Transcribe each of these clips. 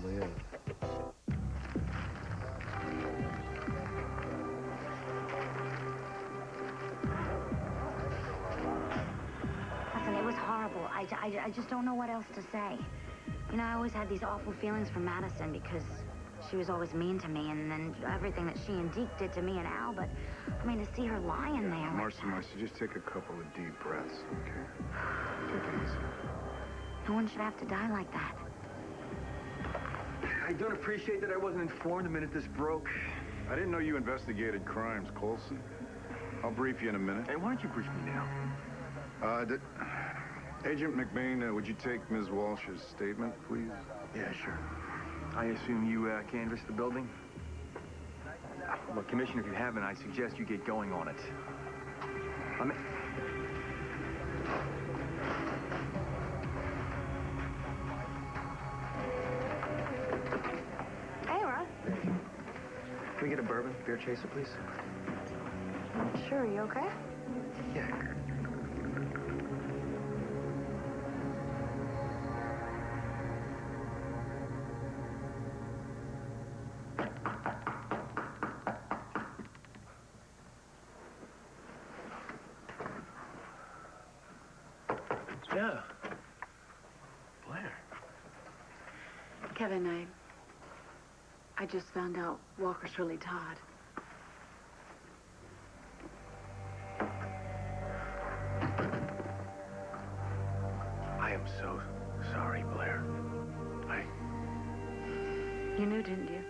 live. Listen, it was horrible. I just don't know what else to say. You know, I always had these awful feelings for Madison because she was always mean to me, and then everything that she and Deke did to me and Al, but, I mean, to see her lying there... Marcie, just take a couple of deep breaths, okay? Take it easy. No one should have to die like that. I don't appreciate that I wasn't informed the minute this broke. I didn't know you investigated crimes, Coulson. I'll brief you in a minute. Hey, why don't you brief me now? Agent McBain, would you take Ms. Walsh's statement, please? Yeah, sure. I assume you canvassed the building? Look, Commissioner, if you haven't, I suggest you get going on it. Hey, Russ. Can we get a bourbon beer chaser, please? Sure, you okay? Yeah. Yeah. Blair. Kevin, I just found out Walker's really Todd. I am so sorry, Blair. You knew, didn't you?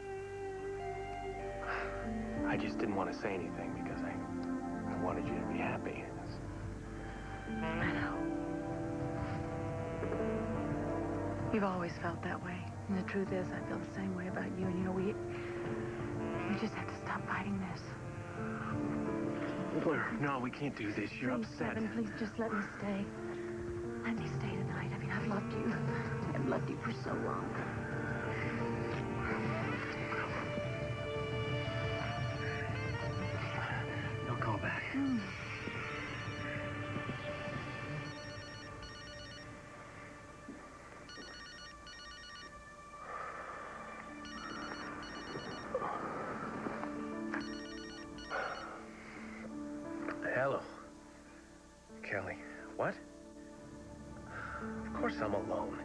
I just didn't want to say anything because I wanted you to be happy. I know. You've always felt that way. And the truth is, I feel the same way about you. And, you know, we just have to stop fighting this. Blair, no, we can't do this. You're Please, upset. Kevin, please just let me stay. Let me stay tonight. I mean, I've loved you. I've loved you for so long. No call back. Hello. Kelly. What? Of course I'm alone.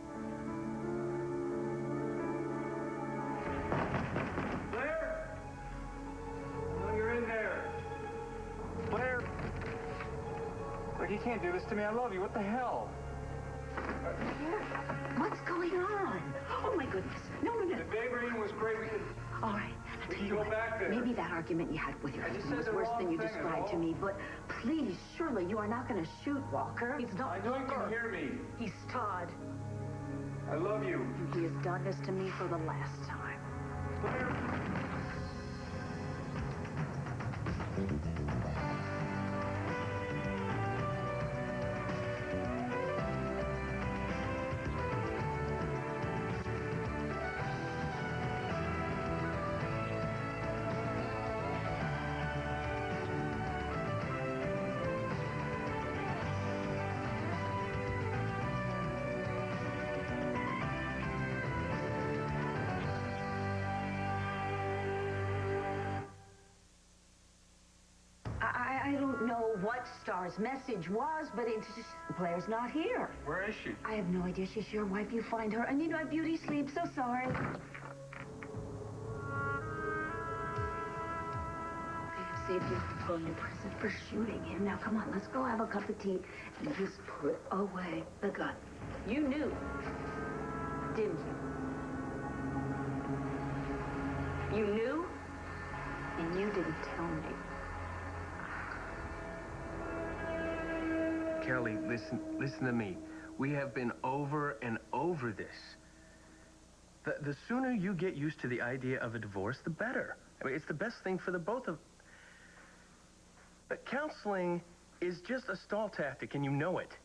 Blair! I know you're in there. Blair! Look, you can't do this to me. I love you. What the hell? What's going on? Oh, my goodness. No. The day reading was great. We could... All right, I'll tell you go what. back there. Maybe that argument you had with your husband was worse than you described to me, but please, surely you are not going to shoot Walker. He's not I know you Walker. can hear me. He's Todd. I love you. He has done this to me for the last time. Blair! I don't know what Star's message was, but it's just, Blair's not here. Where is she? I have no idea. She's your wife. You find her. And you know, beauty sleep. So sorry. I have saved you a present for shooting him. Now, come on. Let's go have a cup of tea and just put away the gun. You knew, didn't you? You knew, and you didn't tell me. Kelly, listen to me. We have been over and over this. The sooner you get used to the idea of a divorce, the better. I mean, it's the best thing for the both of... But counseling is just a stall tactic, and you know it.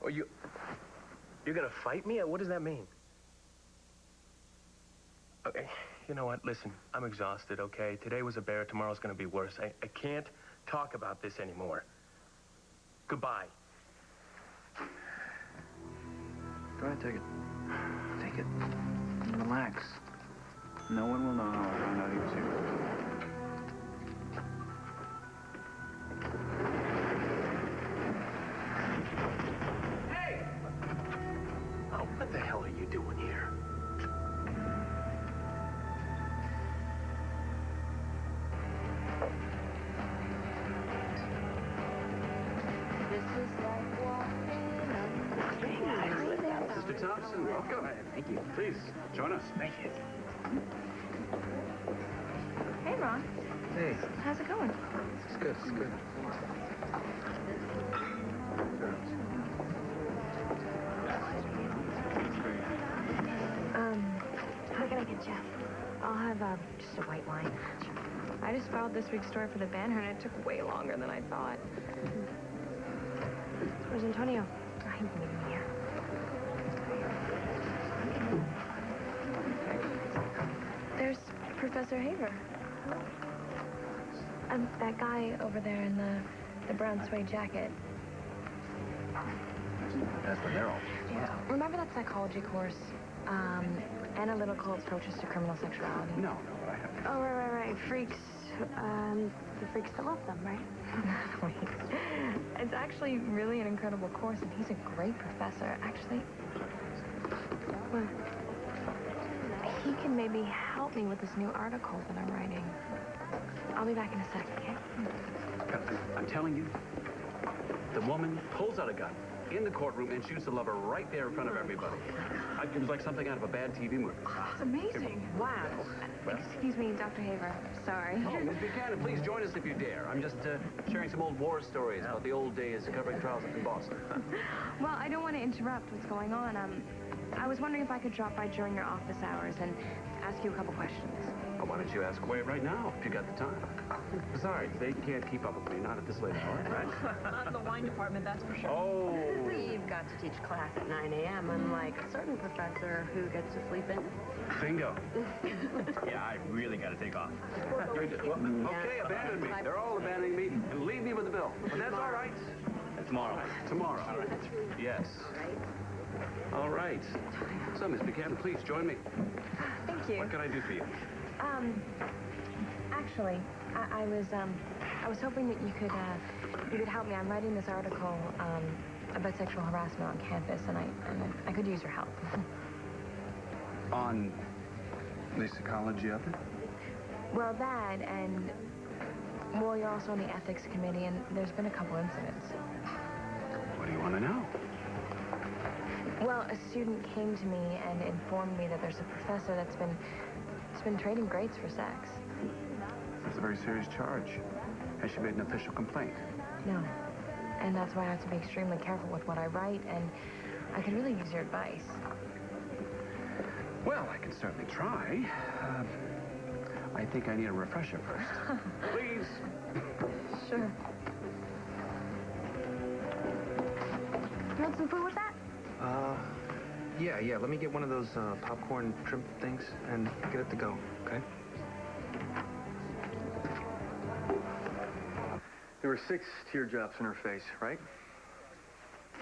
Or you're gonna fight me? What does that mean? Okay, you know what? Listen, I'm exhausted, okay? Today was a bear, tomorrow's gonna be worse. I can't talk about this anymore. Goodbye. Go ahead, take it. Take it. Relax. No one will know how I found out he was here. Oh, what the hell are you doing here? Mr. Thompson, welcome. Thank you. Please, join us. Thank you. Hey, Ron. Hey, How's it going? it's good, it's good. What can I get you? I'll have just a white wine. I just filed this week's story for the Banner, and it took way longer than I thought. Where's Antonio? Oh, he can meet me here. There's Professor Haver. That guy over there in the brown suede jacket. That's what they're all. Yeah. Remember that psychology course? Analytical approaches to criminal sexuality. No, but I have. Oh, right. Freaks. The freaks still love them, right? Wait. It's actually really an incredible course, and he's a great professor. Actually, well, he can maybe help me with this new article that I'm writing. I'll be back in a sec, okay? I'm telling you, the woman pulls out a gun in the courtroom and shoots the lover right there in front of everybody. It was like something out of a bad TV movie. It's amazing. Wow. Excuse me, Dr. Haver. Sorry. Oh, Miss Buchanan, please join us if you dare. I'm just sharing some old war stories about the old days covering trials up in Boston. Well, I don't want to interrupt what's going on. I was wondering if I could drop by during your office hours and ask you a couple questions. Well, why don't you ask away right now, if you got the time? Besides, they can't keep up with me, not at this late hour, right? Not in the wine department, that's for sure. Oh. You've got to teach class at 9 a.m., unlike a certain professor who gets to sleep in. Bingo. Yeah, I really got to take off. Okay, abandon me. They're all abandoning me, and leave me with the bill. But that's all right. Tomorrow. Tomorrow. Yes. All right. So, Miss Buchanan, please join me. Thank you. What can I do for you? Actually, I was hoping that you could help me. I'm writing this article about sexual harassment on campus, and I could use your help. On the psychology of it? Well, that, and well, you're also on the ethics committee, and there's been a couple incidents. What do you want to know? Well, a student came to me and informed me that there's a professor that's been trading grades for sex. That's a very serious charge. Has she made an official complaint? No. And that's why I have to be extremely careful with what I write, and I could really use your advice. Well, I can certainly try. I think I need a refresher first. Please. Sure. You want some food with that? Yeah, let me get one of those popcorn shrimp things and get it to go, okay? There were 6 teardrops in her face, right?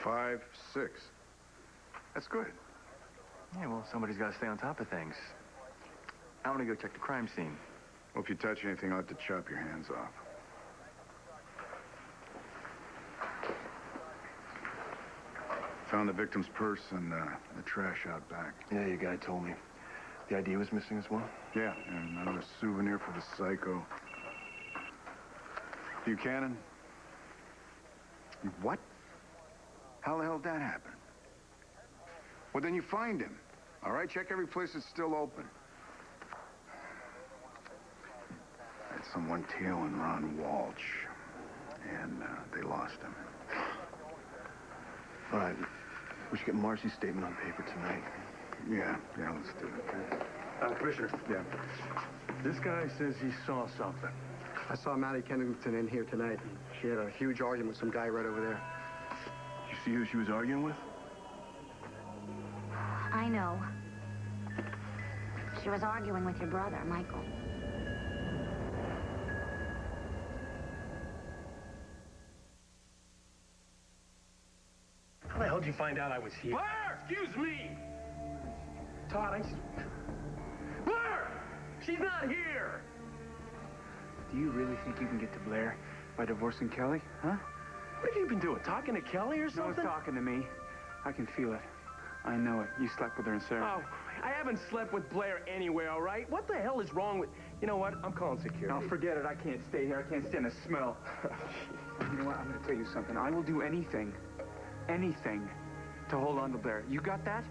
5, 6. That's good. Yeah, well, somebody's got to stay on top of things. I want to go check the crime scene. Well, if you touch anything, I'll have to chop your hands off. Found the victim's purse and the trash out back. Yeah, your guy told me. The ID was missing as well? Yeah, and another souvenir for the psycho. Buchanan? What? How the hell did that happen? Well, then you find him. All right, check every place that's still open. I had someone tailing Ron Walsh, and they lost him. All right. We should get Marcie's statement on paper tonight. Yeah, let's do it. Commissioner. Yeah. This guy says he saw something. I saw Maddie Kennington in here tonight. She had a huge argument with some guy right over there. You see who she was arguing with? I know. She was arguing with your brother, Michael. How the hell did you find out I was here? Blair! Excuse me! Todd, She's not here! Do you really think you can get to Blair by divorcing Kelly, huh? What have you been doing? Talking to Kelly or No something? one's talking to me. I can feel it. I know it. You slept with her in Sarah. Oh, I haven't slept with Blair anyway, all right? What the hell is wrong with... You know what? I'm calling security. No, forget it. I can't stay here. I can't stand the smell. You know what? I'm going to tell you something. I will do anything to hold on to Blair. You got that?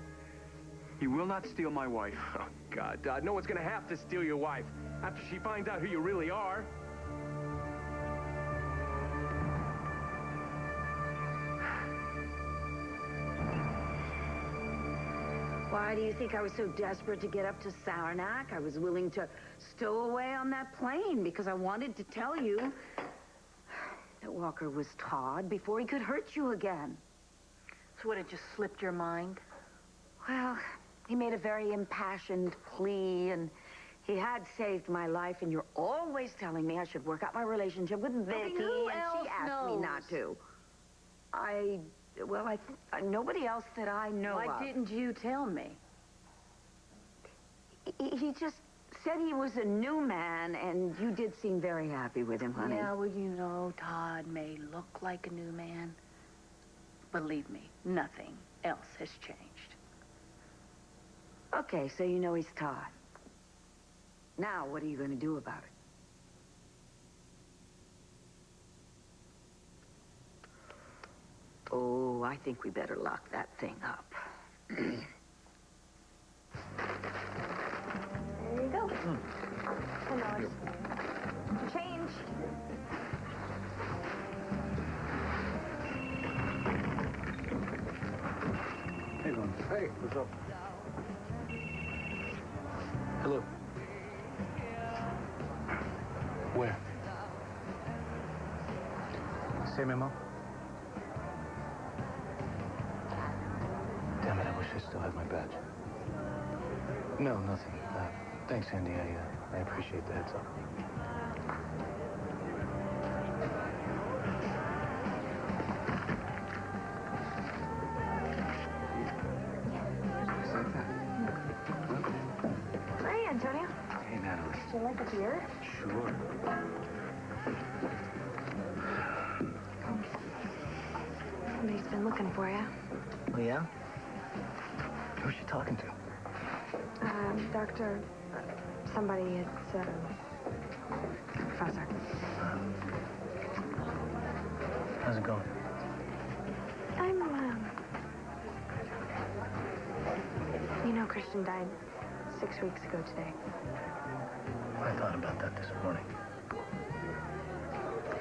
You will not steal my wife. Oh, God, Todd, no one's gonna have to steal your wife after she finds out who you really are. Why do you think I was so desperate to get up to Saranac? I was willing to stow away on that plane because I wanted to tell you that Walker was Todd before he could hurt you again. So what, it just slipped your mind? Well, he made a very impassioned plea, and he had saved my life, and you're always telling me I should work out my relationship with Vicky, who and else she asked me not to. Well, nobody else that I know of. Why didn't you tell me? He just said he was a new man, and you did seem very happy with him, honey. Yeah, well, you know, Todd may look like a new man. Believe me, nothing else has changed. Okay, so you know he's Todd. Now, what are you going to do about it? Oh, I think we better lock that thing up. There you go. $10. Change. Hey, Lon. Hey, what's up? Hello. Where? Say, Memo. Damn it, I wish I still had my badge. No, nothing. Thanks, Andy. I appreciate the heads up. Hey, Antonio. Hey, Natalie. Do you like a beer? Sure. Somebody's been looking for you. Oh, yeah? Who's she talking to? Doctor... somebody, it's, professor. How's it going? I'm, you know, Christian died 6 weeks ago today. I thought about that this morning.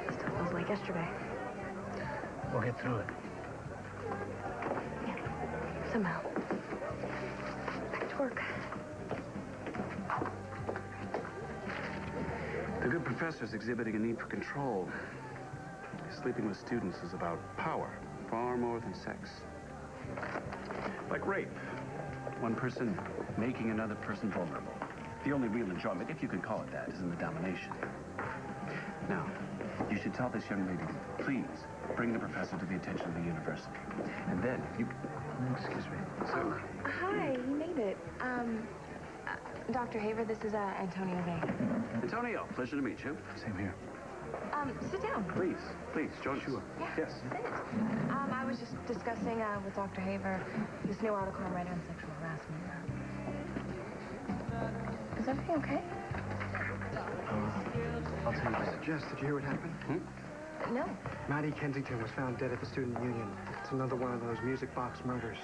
It still feels like yesterday. We'll get through it. Yeah, somehow. Back to work. The good professor's exhibiting a need for control. Sleeping with students is about power, far more than sex. Like rape. One person making another person vulnerable. The only real enjoyment, if you can call it that, is in the domination. Now, you should tell this young lady to please bring the professor to the attention of the university. And then you... Excuse me. Oh, hi, you made it. Dr. Haver, this is, Antonio Vega. Antonio, pleasure to meet you. Same here. Sit down. Please, join us. Sure. Yeah, Yes. sit. I was just discussing, with Dr. Haver this new article I'm writing on sexual harassment. Is everything okay? I'll tell you later. Jess, did you hear what happened? No. Maddie Kensington was found dead at the student union. It's another one of those music box murders.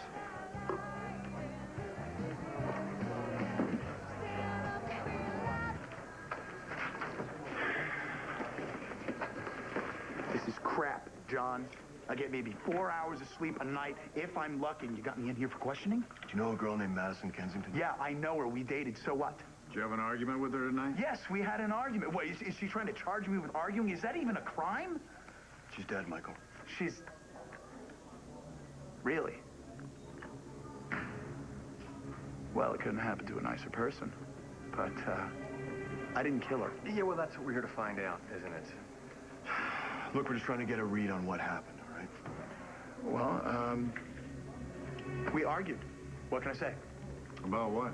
This is crap, John. I get maybe 4 hours of sleep a night if I'm lucky. And you got me in here for questioning? Do you know a girl named Madison Kensington? Yeah, I know her. We dated. So what? Did you have an argument with her tonight? Yes, we had an argument. What, is she trying to charge me with arguing? Is that even a crime? She's dead, Michael. She's... Really? Well, it couldn't happen to a nicer person. But, I didn't kill her. Yeah, well, that's what we're here to find out, isn't it? Look, we're just trying to get a read on what happened, all right? Well, we argued. What can I say? About what?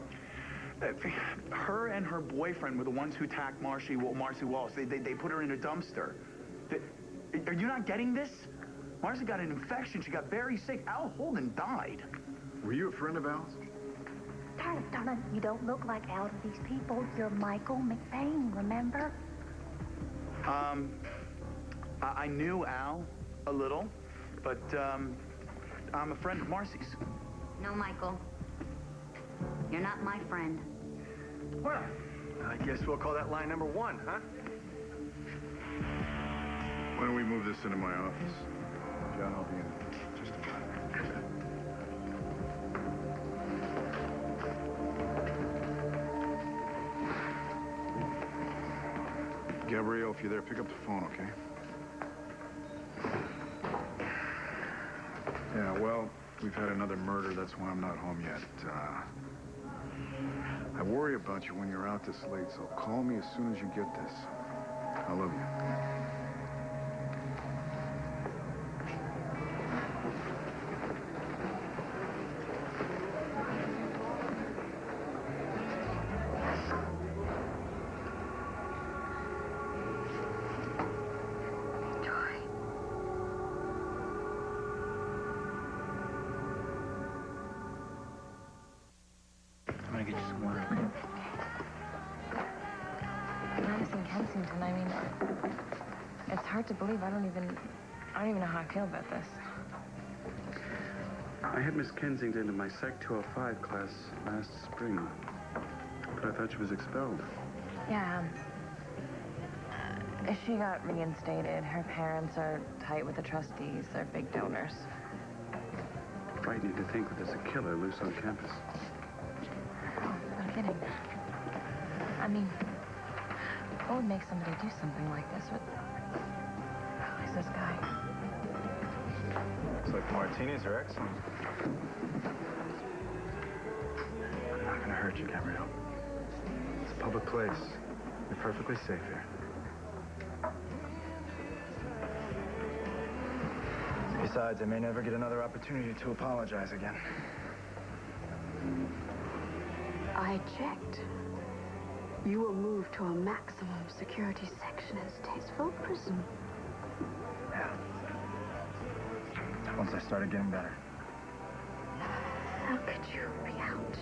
Her and her boyfriend were the ones who attacked Marcie Wallace. They put her in a dumpster. Are you not getting this? Marcie got an infection. She got very sick. Al Holden died. Were you a friend of Al's? Darling, you don't look like Al to these people. You're Michael McBain, remember? I knew Al a little, but I'm a friend of Marcie's. No, Michael. You're not my friend. Well, I guess we'll call that line number 1, huh? Why don't we move this into my office? John, I'll be in just a minute. Gabrielle, if you're there, pick up the phone, okay? Yeah, well, we've had another murder. That's why I'm not home yet. I worry about you when you're out this late, so call me as soon as you get this. I love you. I'm gonna get you some water. Madison Kensington, I mean, it's hard to believe. I don't even know how I feel about this. I had Miss Kensington in my Sec 205 class last spring, but I thought she was expelled. Yeah, she got reinstated. Her parents are tight with the trustees. They're big donors. Frightening to think that there's a killer loose on campus. Oh, no kidding. I mean, what would make somebody do something like this? Who is this guy? Looks like martinis are excellent. I'm not gonna hurt you, Gabrielle. It's a public place. You're perfectly safe here. Besides, I may never get another opportunity to apologize again. I checked. You were moved to a maximum security section in Statesville Prison. Yeah. Once I started getting better. How could you be out?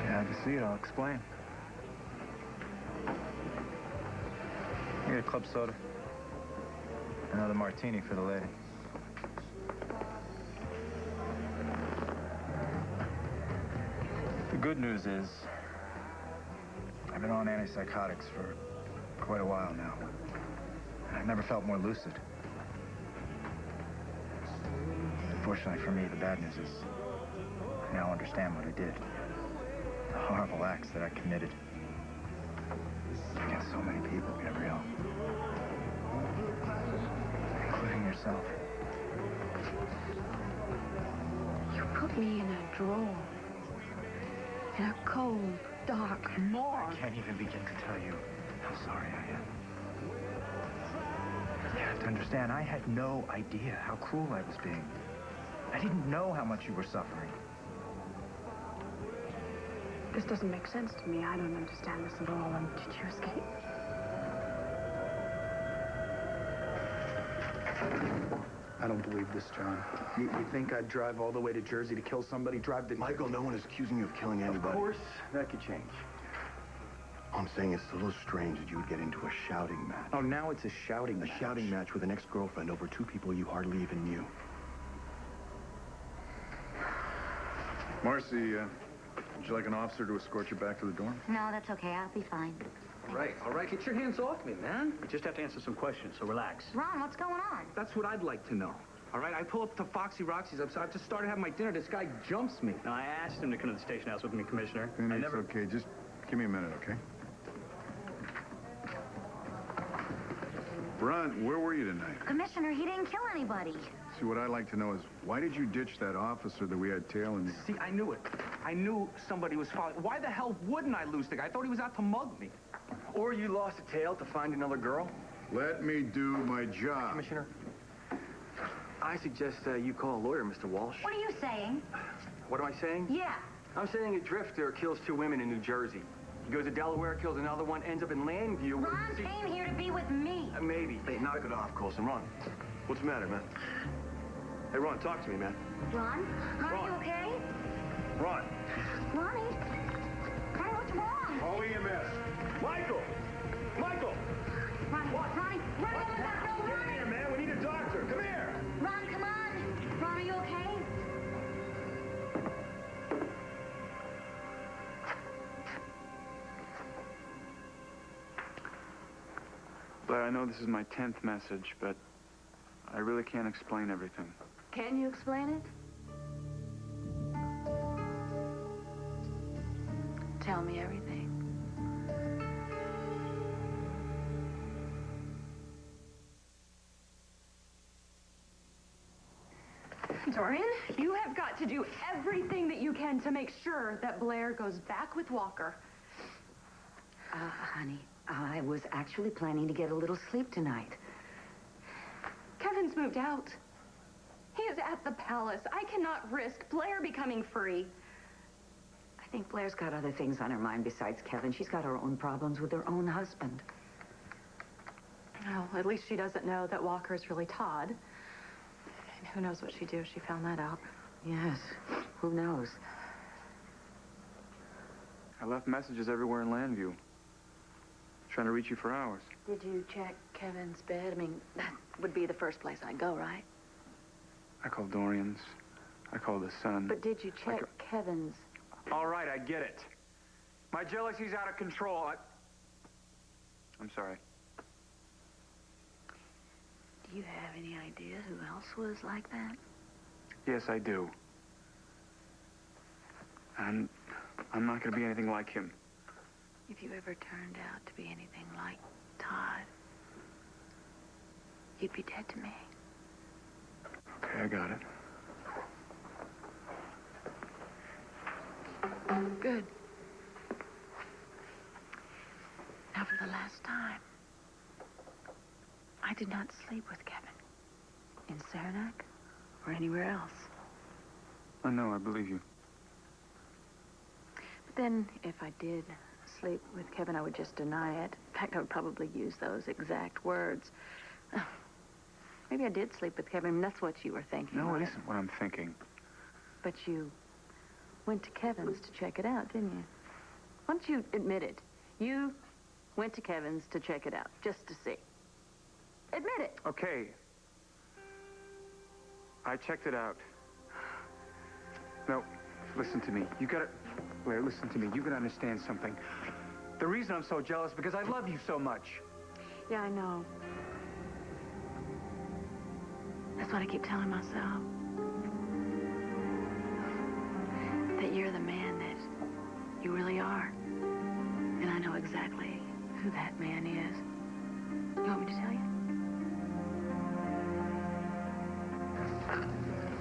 Yeah, I can see it. I'll explain. I get a club soda. Another martini for the lady. The good news is, I've been on antipsychotics for quite a while now. And I've never felt more lucid. Unfortunately for me, the bad news is, I now understand what I did. The horrible acts that I committed. Against so many people, Gabrielle. Including yourself. You put me in a drawer. In a cold, dark morgue. I can't even begin to tell you how sorry I am. You have to understand, I had no idea how cruel I was being. I didn't know how much you were suffering. This doesn't make sense to me. I don't understand this at all. Did you escape? I don't believe this, John. You think I'd drive all the way to Jersey to kill somebody? Drive to... Michael, no one is accusing you of killing anybody. Of course, that could change. I'm saying it's a little strange that you would get into a shouting match. Oh, now it's a shouting match. A shouting match with an ex-girlfriend over two people you hardly even knew. Marcie, would you like an officer to escort you back to the dorm? No, that's okay. I'll be fine. All right, get your hands off me, man. We just have to answer some questions, so relax. Ron, what's going on? That's what I'd like to know. All right, I pull up to Foxy Roxy's. I've just started having my dinner. This guy jumps me. Now, I asked him to come to the station house with me, Commissioner. It's okay. Just give me a minute, okay? Ron, where were you tonight? Commissioner, he didn't kill anybody. See, what I'd like to know is, why did you ditch that officer that we had tailing you? See, I knew it. I knew somebody was following. Why the hell wouldn't I lose the guy? I thought he was out to mug me. Or you lost a tail to find another girl? Let me do my job. Commissioner, I suggest you call a lawyer, Mr. Walsh. What are you saying? What am I saying? Yeah. I'm saying a drifter kills 2 women in New Jersey. He goes to Delaware, kills another one, ends up in Landview. Ron came here to be with me. Maybe. Hey, knock it off, Coulson. Ron, what's the matter, man? Hey, Ron, talk to me, man. Ron? Ron, are you okay? Ron. Ronnie? Ronnie, what's wrong? Call EMS. Michael! Michael! Ronnie, Ronnie, Ronnie, let us go, Get Ronnie! here, man. We need a doctor. Come here. Ron, come on. Ron, are you okay? Blair, I know this is my 10th message, but I really can't explain everything. Can you explain it? Tell me everything. Dorian, you have got to do everything that you can to make sure that Blair goes back with Walker. Honey, I was actually planning to get a little sleep tonight. Kevin's moved out. He is at the palace. I cannot risk Blair becoming free. I think Blair's got other things on her mind besides Kevin. She's got her own problems with her own husband. Well, at least she doesn't know that Walker's really Todd. And who knows what she'd do if she found that out. Yes, who knows? I left messages everywhere in Landview. Trying to reach you for hours. Did you check Kevin's bed? I mean, that would be the first place I'd go, right? I called Dorian's. I called his son. But did you check Kevin's? All right, I get it. My jealousy's out of control. I'm sorry. Do you have any idea who else was like that? Yes, I do. And I'm not going to be anything like him. If you ever turned out to be anything like Todd, you'd be dead to me. Okay, I got it. Good. Now, for the last time, I did not sleep with Kevin in Saranac or anywhere else. I know, I believe you. But then, if I did sleep with Kevin, I would just deny it. In fact, I would probably use those exact words. Maybe I did sleep with Kevin, and that's what you were thinking. No, right? it isn't what I'm thinking. But you went to Kevin's to check it out, didn't you? Why don't you admit it? You went to Kevin's to check it out, just to see. Admit it. Okay. I checked it out. No, listen to me. You gotta... Blair, listen to me. You gotta understand something. The reason I'm so jealous is because I love you so much. Yeah, I know. That's what I keep telling myself. That you're the man that you really are. And I know exactly who that man is. You want me to tell you?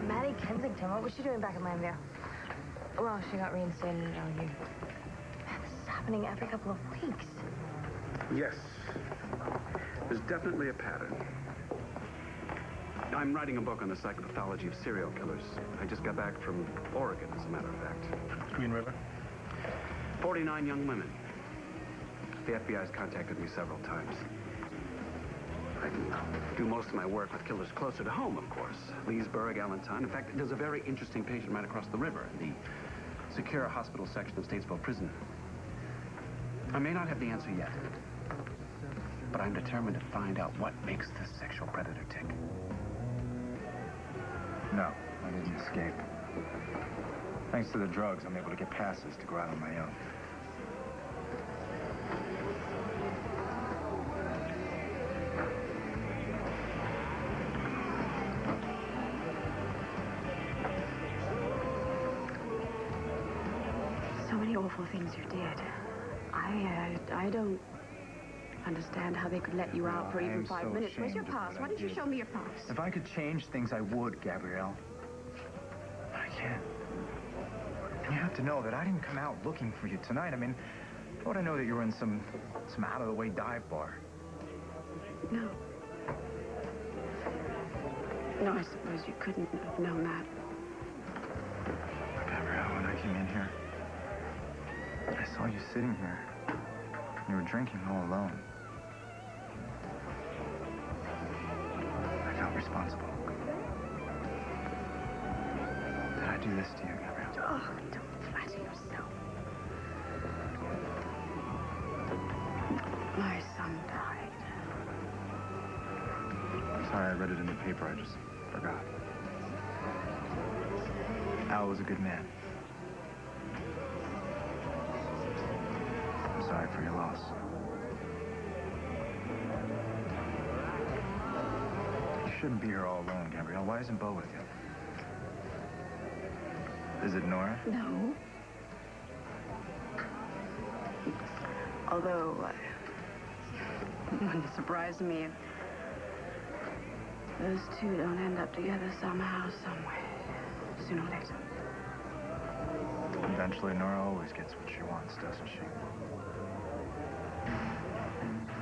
Maddie Kensington, what was she doing back in Landview? Well, she got reinstated at LU. Man, this is happening every couple of weeks. Yes. There's definitely a pattern. I'm writing a book on the psychopathology of serial killers. I just got back from Oregon, as a matter of fact. Green River? 49 young women. The FBI's contacted me several times. I do most of my work with killers closer to home, of course. Leesburg, Allentown. In fact, there's a very interesting patient right across the river in the secure hospital section of Statesville Prison. I may not have the answer yet, but I'm determined to find out what makes this sexual predator tick. No, I didn't escape. Thanks to the drugs, I'm able to get passes to go out on my own. So many awful things you did. I don't understand how they could let you out for even 5 minutes. Where's your pass? Why didn't you show me your pass? If I could change things, I would, Gabrielle. But I can't. And you have to know that I didn't come out looking for you tonight. I mean, how would I know that you were in some out-of-the-way dive bar? No. No, I suppose you couldn't have known that. saw you sitting here. You were drinking all alone. I felt responsible. Did I do this to you, Gabrielle? Oh, don't flatter yourself. My son died. I'm sorry, I read it in the paper. I just forgot. Al was a good man. I'm sorry for your loss. You shouldn't be here all alone, Gabrielle. Why isn't Bo with you? Is it Nora? No. Although, it wouldn't surprise me if those two don't end up together somehow, somewhere, sooner or later. Eventually, Nora always gets what she wants, doesn't she?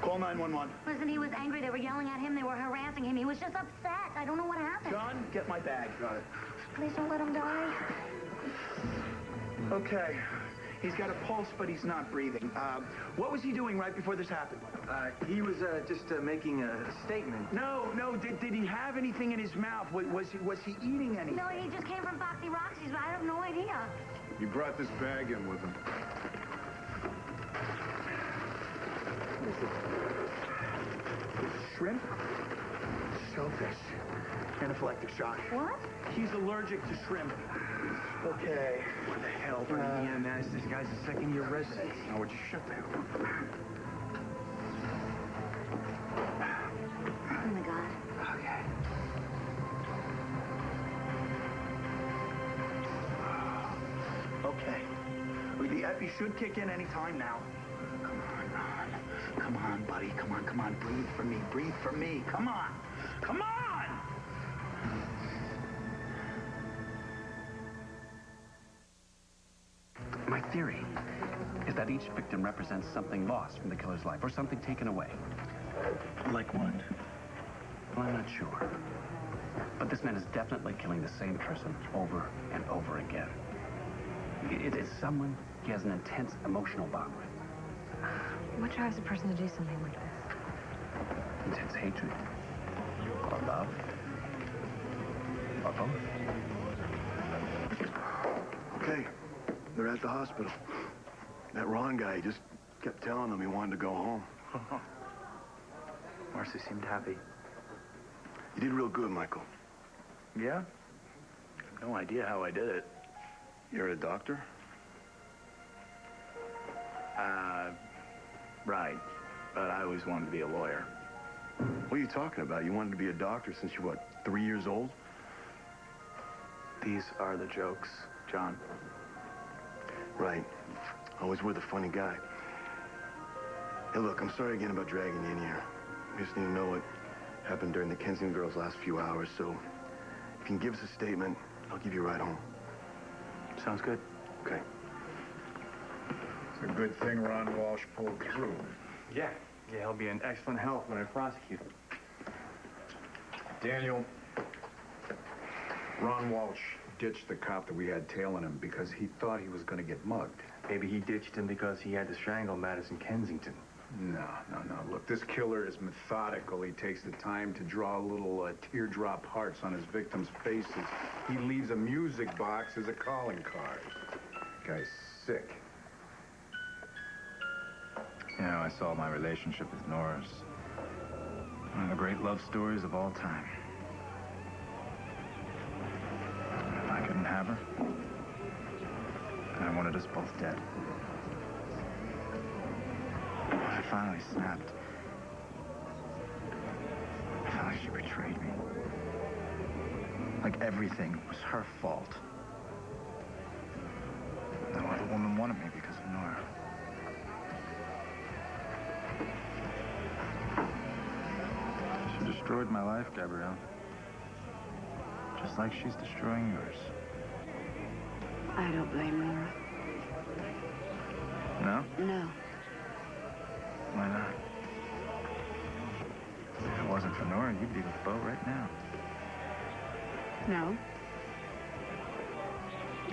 Call 911. Listen, he was angry. They were yelling at him. They were harassing him. He was just upset. I don't know what happened. John, get my bag. Got it. Please don't let him die. Okay. He's got a pulse, but he's not breathing. What was he doing right before this happened? He was just making a statement. No. Did he have anything in his mouth? Was he eating anything? No, he just came from Foxy Roxy's, but I have no idea. You brought this bag in with him. Shrimp? Shellfish. Anaphylactic shock. What? He's allergic to shrimp. Okay. What the hell, man? This guy's a second-year resident. Now, would you shut the hell up? Oh, my God. Okay. Okay. The epi should kick in any time now. Come on, buddy. Come on. Breathe for me. Breathe for me. Come on. Come on! My theory is that each victim represents something lost from the killer's life, or something taken away. Like what? Well, I'm not sure. But this man is definitely killing the same person over and over again. It is someone he has an intense emotional bond with. What drives a person to do something like this? Intense hatred. Or love. Or both. Okay. They're at the hospital. That Ron guy just kept telling them he wanted to go home. Marcie seemed happy. You did real good, Michael. Yeah? No idea how I did it. You're a doctor? Right. But I always wanted to be a lawyer. What are you talking about? You wanted to be a doctor since you, what, 3 years old? These are the jokes, John. Right. Always were the funny guy. Hey, look, I'm sorry again about dragging you in here. We just need to know what happened during the Kensington girls' last few hours, so if you can give us a statement, I'll give you a ride home. Sounds good. Okay. It's a good thing Ron Walsh pulled through. Yeah, he'll be an excellent help when I prosecute him. Daniel, Ron Walsh ditched the cop that we had tailing him because he thought he was going to get mugged. Maybe he ditched him because he had to strangle Madison Kensington. No. Look, this killer is methodical. He takes the time to draw little teardrop hearts on his victims' faces. He leaves a music box as a calling card. Guy's sick. You know, I saw my relationship with Nora's one of the great love stories of all time. If I couldn't have her, I wanted us both dead. When I finally snapped, I felt like she betrayed me. Like everything was her fault. No other woman wanted me because of Nora. She destroyed my life, Gabrielle. Just like she's destroying yours. I don't blame Nora. No? No. Why not? If it wasn't for Nora, you'd be with Bo right now. No.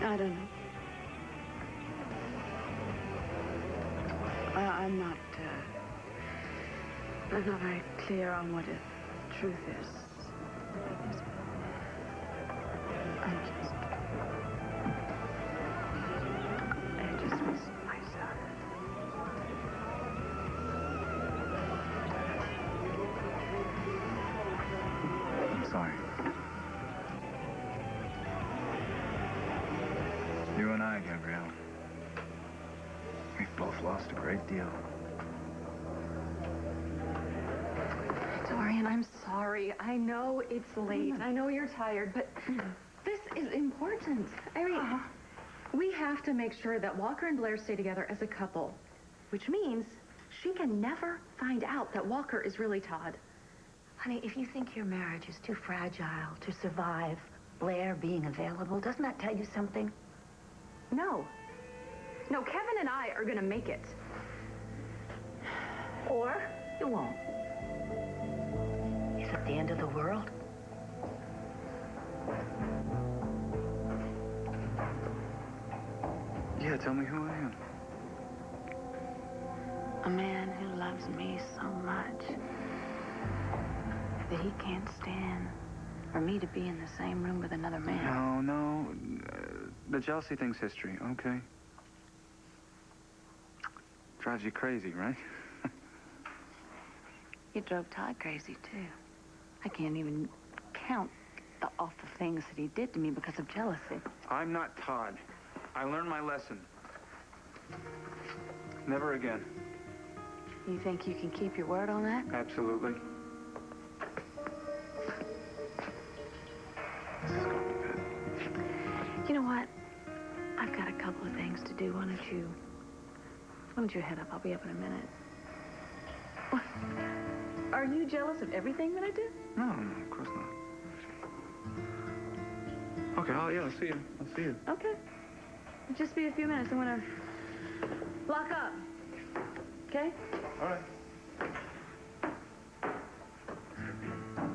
I don't know. I'm not very clear on what the truth is. I just miss my son. I'm sorry. You and I, Gabrielle, we've both lost a great deal. Dorian, I'm sorry. I know it's late. I know you're tired, but this is important. I mean, we have to make sure that Walker and Blair stay together as a couple, which means she can never find out that Walker is really Todd. Honey, if you think your marriage is too fragile to survive Blair being available, doesn't that tell you something? No. No, Kevin and I are gonna make it. Or you won't. Is it the end of the world? Yeah, tell me who I am. A man who loves me so much that he can't stand for me to be in the same room with another man. No. The jealousy thing's history, okay? Drives you crazy, right? It drove Todd crazy, too. I can't even count the awful things that he did to me because of jealousy. I'm not Todd. I learned my lesson. Never again. You think you can keep your word on that? Absolutely. You know what? I've got a couple of things to do. Why don't you head up? I'll be up in a minute. What? Are you jealous of everything that I do? No, of course not. Okay, I'll see you. I'll see you. Okay. It'll just be a few minutes. I'm gonna lock up. Okay? All right.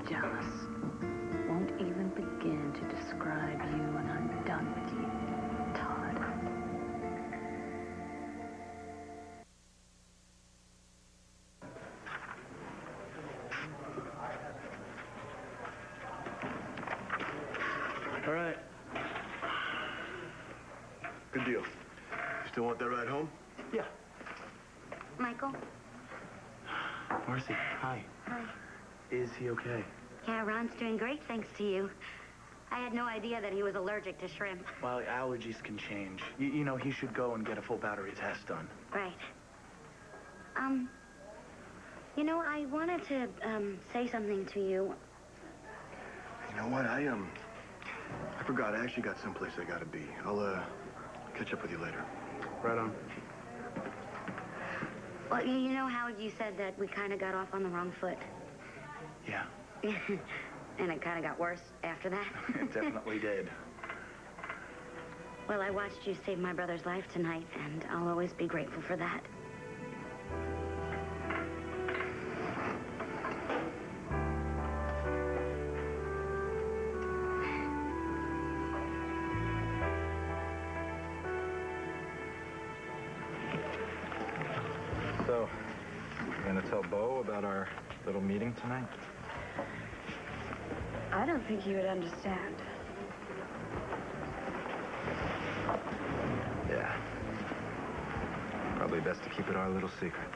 Jealous. Won't even begin to describe you when I'm done with you, Todd. All right. Good deal. Still want that ride home? Yeah. Michael? Marcie, hi. Hi. Is he okay? Yeah, Ron's doing great, thanks to you. I had no idea that he was allergic to shrimp. Well, allergies can change. You know, he should go and get a full battery test done. Right. You know, I wanted to, say something to you. You know what? I forgot. I actually got someplace I gotta be. I'll, catch up with you later. Right on. Well, you know how you said that we kind of got off on the wrong foot? Yeah. And it kind of got worse after that? It definitely did. Well, I watched you save my brother's life tonight, and I'll always be grateful for that. So, you gonna tell Bo about our little meeting tonight? I don't think he would understand. Yeah. Probably best to keep it our little secret.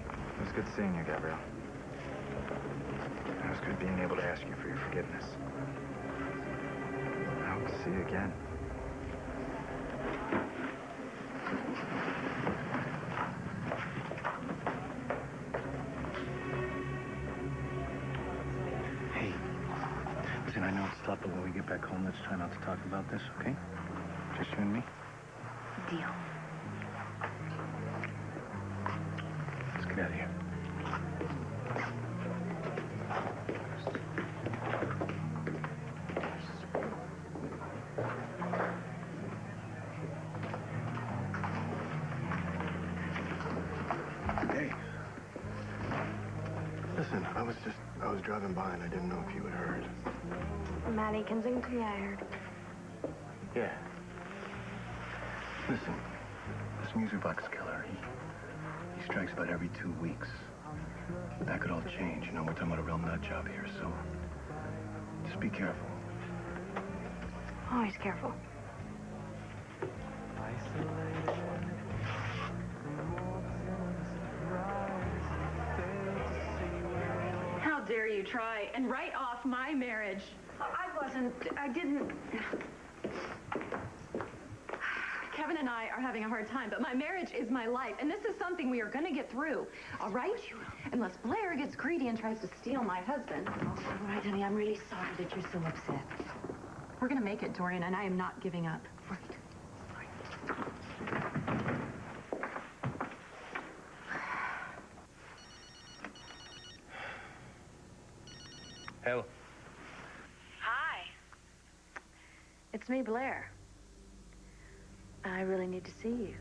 It was good seeing you, Gabrielle. It was good being able to ask you for your forgiveness. I hope to see you again. Listen, I know it's tough, but when we get back home, let's try not to talk about this, okay? Just you and me. Deal. Let's get out of here. Hey. Listen, I was driving by and I didn't know if you had heard. Maddie Kensington, yeah, I heard. Yeah. Listen, this This music box killer, he strikes about every 2 weeks. But that could all change, you know, we're talking about a real nut job here, so just be careful. Always careful. How dare you try and write off my marriage? I didn't. Kevin and I are having a hard time, but my marriage is my life, and this is something we are going to get through, all right? Unless Blair gets greedy and tries to steal my husband. All right, honey, I'm really sorry that you're so upset. We're going to make it, Dorian, and I am not giving up. Right. Hello. Hi. It's me, Blair. I really need to see you.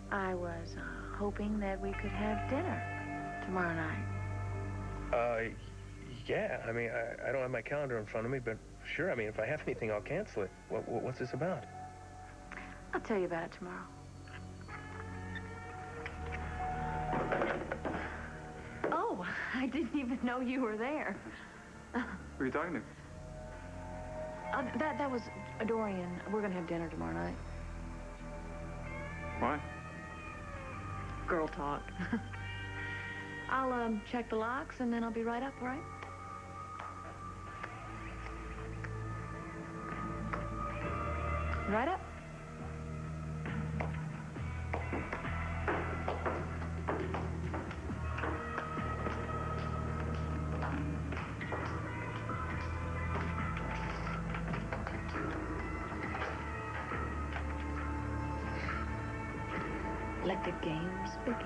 I was hoping that we could have dinner tomorrow night. Yeah, I mean, I don't have my calendar in front of me, but sure, I mean, if I have anything, I'll cancel it. What's this about? I'll tell you about it tomorrow. Oh, I didn't even know you were there. Who are you talking to? That was Dorian. We're going to have dinner tomorrow night. What? Girl talk. I'll check the locks, and then I'll be right up, all right? Right up. Let the games begin.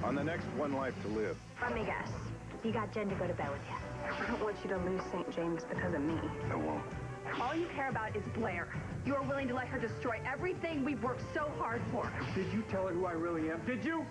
On the next One Life to Live. Let me guess. You got Jen to go to bed with you. I don't want you to lose St. James because of me. I won't. All you care about is Blair. You are willing to let her destroy everything we've worked so hard for. Did you tell her who I really am? Did you?